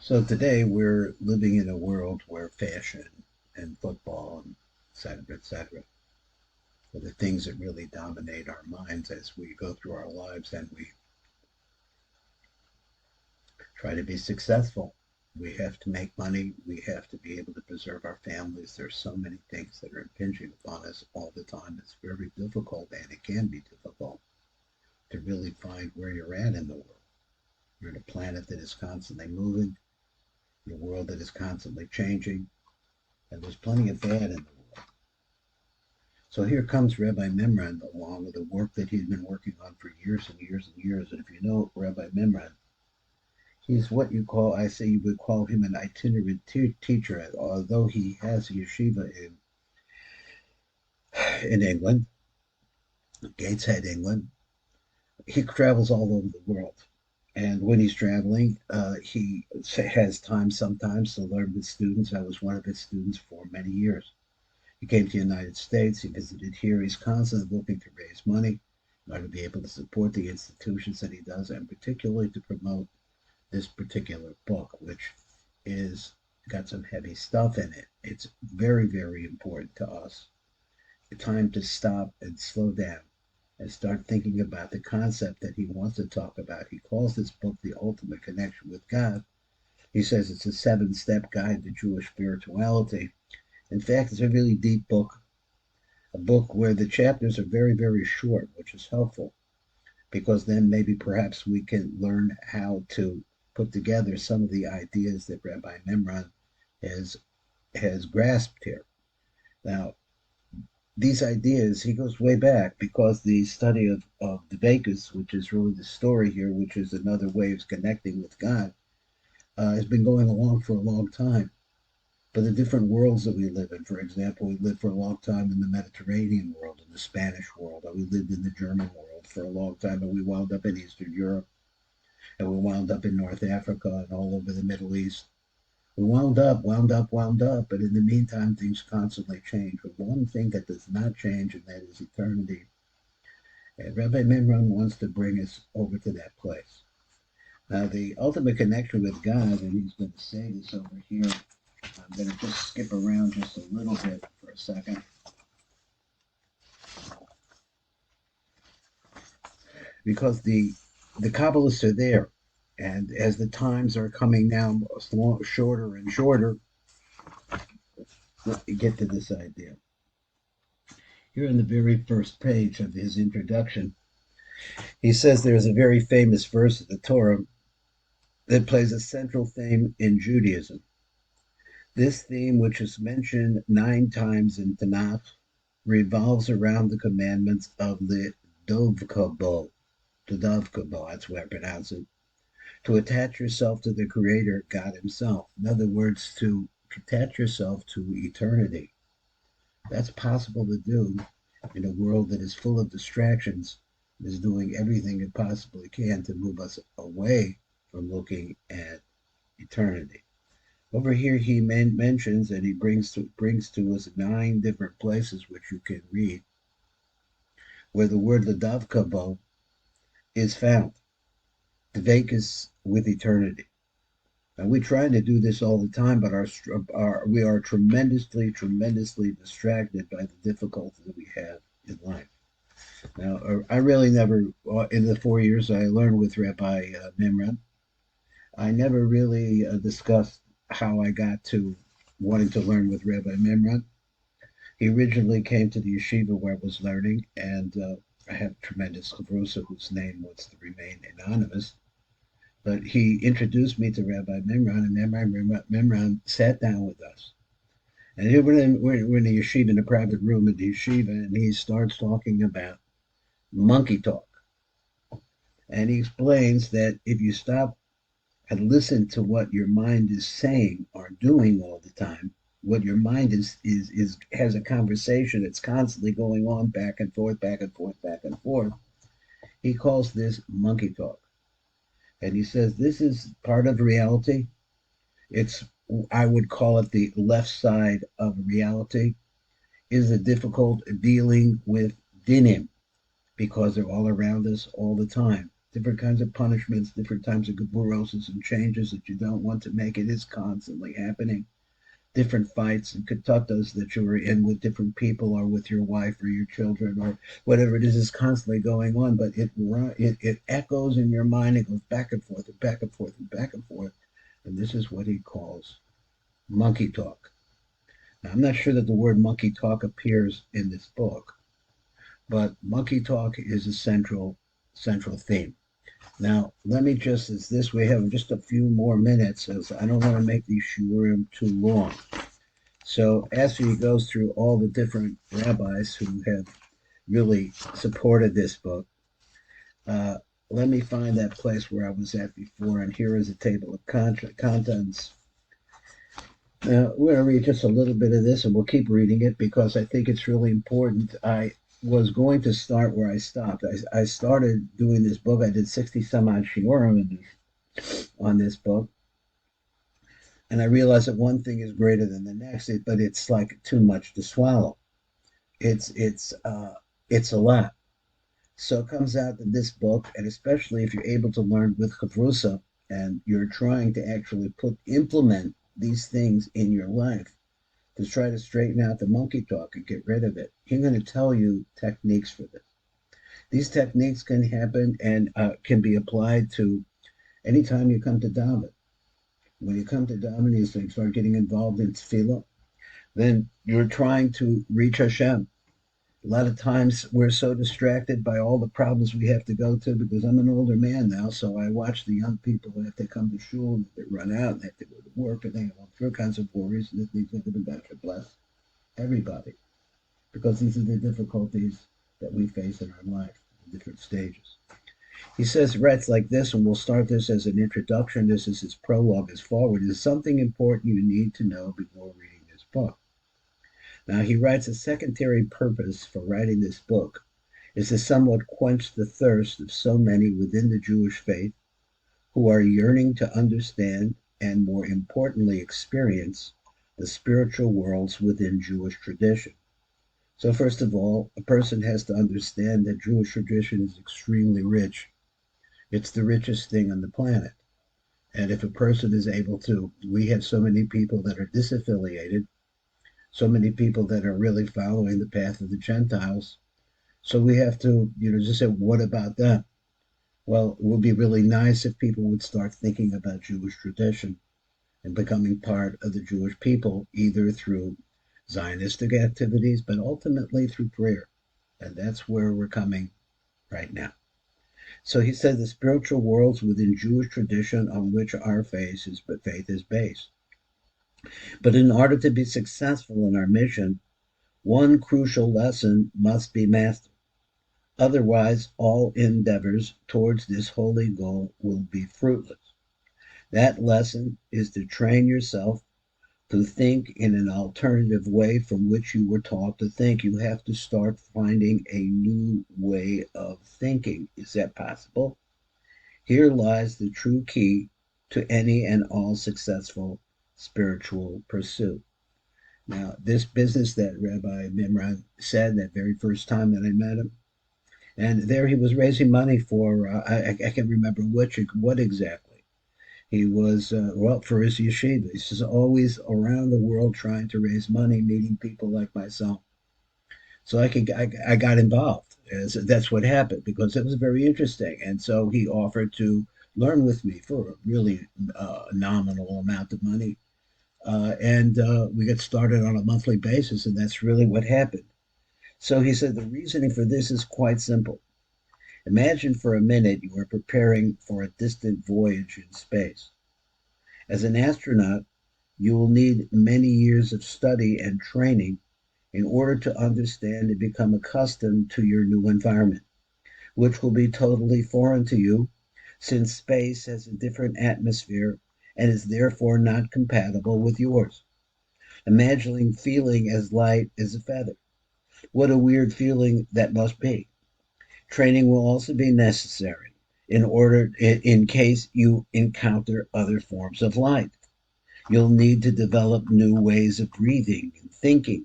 So today we're living in a world where fashion and football and et cetera, are the things that really dominate our minds as we go through our lives and we try to be successful. We have to make money. We have to be able to preserve our families. There's so many things that are impinging upon us all the time. It's very difficult, and it can be difficult to really find where you're at in the world. You're in a planet that is constantly moving, in a world that is constantly changing, and there's plenty of bad in the world. So here comes Rabbi Mimran along with the work that he's been working on for years and years and years. And if you know Rabbi Mimran, he's what you call, I say you would call him an itinerant teacher, although he has a yeshiva in England, Gateshead, England. He travels all over the world. And when he's traveling, he has time sometimes to learn with students. I was one of his students for many years. He came to the United States. He visited here. He's constantly looking to raise money in order to be able to support the institutions that he does, and particularly to promote this particular book, which is got some heavy stuff in it. It's very, very important to us. The time to stop and slow down and start thinking about the concept that he wants to talk about. He calls this book The Ultimate Connection with God. He says it's a 7-step guide to Jewish spirituality. In fact, it's a really deep book, a book where the chapters are very, very short, which is helpful because then maybe perhaps we can learn how to put together some of the ideas that Rabbi Mimran has grasped here. Now, these ideas, he goes way back because the study of Diveikus, which is really the story here, which is another way of connecting with God, has been going along for a long time. But the different worlds that we live in, for example, we lived for a long time in the Mediterranean world, in the Spanish world, and we lived in the German world for a long time, and we wound up in Eastern Europe, and we wound up in North Africa and all over the Middle East. We wound up, but in the meantime, things constantly change. But one thing that does not change, and that is eternity. And Rabbi Mimran wants to bring us over to that place. Now, the ultimate connection with God, and he's going to say this over here. I'm going to just skip around just a little bit for a second. Because the Kabbalists are there. And as the times are coming now shorter and shorter, let me get to this idea. Here in the very first page of his introduction, he says there is a very famous verse of the Torah that plays a central theme in Judaism. This theme, which is mentioned 9 times in Tanakh, revolves around the commandments of the Dovkabo. The Dovkabo, that's the way I pronounce it. To attach yourself to the Creator, God Himself. In other words, to attach yourself to eternity. That's possible to do in a world that is full of distractions, is doing everything it possibly can to move us away from looking at eternity. Over here, he mentions and he brings to us 9 different places which you can read where the word ladavkabo is found. Diveikus with eternity. And we try to do this all the time, but we are tremendously distracted by the difficulties that we have in life. Now, I really never, in the 4 years I learned with Rabbi Mimran, I never really discussed how I got to wanting to learn with Rabbi Mimran. He originally came to the yeshiva where I was learning, and I have a tremendous chavrusa whose name wants to remain anonymous. But he introduced me to Rabbi Mimran, and Rabbi Mimran sat down with us. And we're in the yeshiva, in a private room at the yeshiva, and he starts talking about monkey talk. And he explains that if you stop and listen to what your mind is saying or doing all the time, what your mind is has a conversation that's constantly going on back and forth. He calls this monkey talk. And he says this is part of reality. It's, I would call it the left side of reality, is the difficult dealing with dinim, because they're all around us all the time. different kinds of punishments, different types of geburoses and changes that you don't want to make. It is constantly happening. Different fights and katatas that you are in with different people or with your wife or your children or whatever it is constantly going on. But it echoes in your mind. It goes back and forth and back and forth and back and forth. And this is what he calls monkey talk. Now, I'm not sure that the word monkey talk appears in this book, but monkey talk is a central theme. Now, let me just, as this, we have just a few more minutes, as I don't want to make these shiurim too long. So after he goes through all the different rabbis who have really supported this book, let me find that place where I was at before, and here is a table of contents. Now, we're going to read just a little bit of this, and we'll keep reading it because I think it's really important. I was going to start where I stopped. I started doing this book. I did 60 some odd shiurim on this book. And I realized that one thing is greater than the next, but it's like too much to swallow. It's a lot. So it comes out that this book, and especially if you're able to learn with chavrusa, and you're trying to actually implement these things in your life to try to straighten out the monkey talk and get rid of it. He's going to tell you techniques for this. These techniques can happen and can be applied to anytime you come to daven. When you come to daven, you start getting involved in tefillah, then you're trying to reach Hashem. A lot of times we're so distracted by all the problems we have to go to because I'm an older man now, so I watch the young people that have to come to shul and they run out and they have to go to work and they have all different kinds of worries and things like that. God should bless everybody because these are the difficulties that we face in our life in different stages. He says, writes like this, and we'll start this as an introduction. This is his prologue, his forward. There's something important you need to know before reading this book. Now, he writes a secondary purpose for writing this book is to somewhat quench the thirst of so many within the Jewish faith who are yearning to understand and, more importantly, experience the spiritual worlds within Jewish tradition. So, first of all, a person has to understand that Jewish tradition is extremely rich. It's the richest thing on the planet. And if a person is able to, we have so many people that are disaffiliated, so many people that are really following the path of the Gentiles. So we have to, just say, what about them? Well, it would be really nice if people would start thinking about Jewish tradition and becoming part of the Jewish people, either through Zionistic activities, but ultimately through prayer. And that's where we're coming right now. So he said the spiritual worlds within Jewish tradition on which our faith is based. But in order to be successful in our mission, one crucial lesson must be mastered. Otherwise, all endeavors towards this holy goal will be fruitless. That lesson is to train yourself to think in an alternative way from which you were taught to think. You have to start finding a new way of thinking. Is that possible? Here lies the true key to any and all successful spiritual pursuit. Now, this business that Rabbi Mimran said that very first time that I met him, and there he was raising money for, I can't remember what exactly. He was, for his yeshiva. He says, always around the world trying to raise money, meeting people like myself. So I got involved. That's what happened because it was very interesting. And so he offered to learn with me for a really nominal amount of money. And we got started on a monthly basis, and that's really what happened. So he said the reasoning for this is quite simple. Imagine for a minute you are preparing for a distant voyage in space. As an astronaut, you will need many years of study and training in order to understand and become accustomed to your new environment, which will be totally foreign to you since space has a different atmosphere and is therefore not compatible with yours. Imagining feeling as light as a feather. What a weird feeling that must be. Training will also be necessary in case you encounter other forms of light. You'll need to develop new ways of breathing and thinking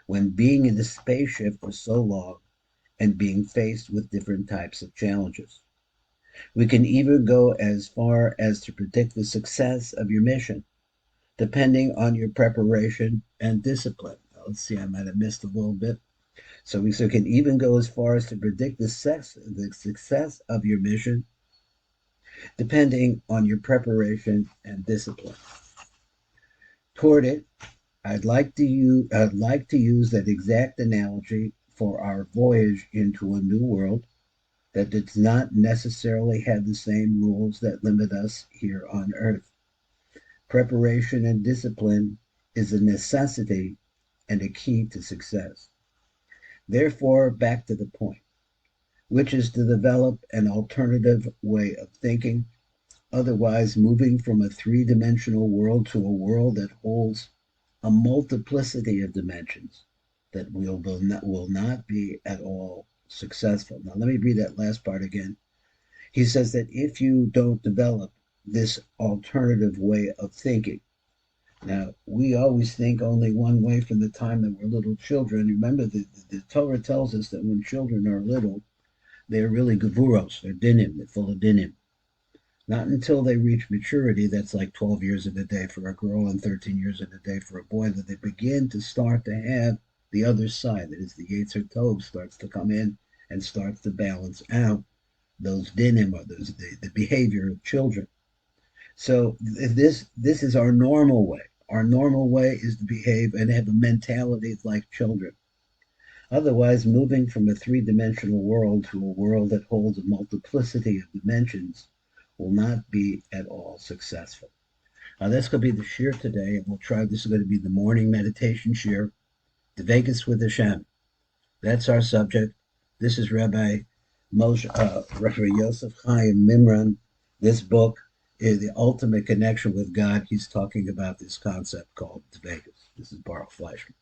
when being in the spaceship for so long and being faced with different types of challenges. We can even go as far as to predict the success of your mission, depending on your preparation and discipline. Now, let's see, I might have missed a little bit. So we can even go as far as to predict the success of your mission, depending on your preparation and discipline. Toward it, I'd like to use that exact analogy for our voyage into a new world that does not necessarily have the same rules that limit us here on earth. Preparation and discipline is a necessity and a key to success. Therefore, back to the point, which is to develop an alternative way of thinking, otherwise moving from a three-dimensional world to a world that holds a multiplicity of dimensions that will not be at all successful. Now, let me read that last part again. He says that if you don't develop this alternative way of thinking, now we always think only one way from the time that we're little children. Remember, the Torah tells us that when children are little, they're really gevuros, they're dinim, they're full of dinim. Not until they reach maturity, that's like 12 years in a day for a girl and 13 years in a day for a boy, that they begin to start to have the other side. That is, the Yetzer Tov starts to come in and starts to balance out those dinim, or the behavior of children. So this is our normal way. Our normal way is to behave and have a mentality like children. Otherwise, moving from a three-dimensional world to a world that holds a multiplicity of dimensions will not be at all successful. Now, that's going to be the shir today, and we'll try. This is going to be the morning meditation shir, Diveikus with Hashem. That's our subject. This is Rabbi Yosef Chaim Mimran. This book is the ultimate connection with God. He's talking about this concept called Diveikus. This is Baruch Fleischman.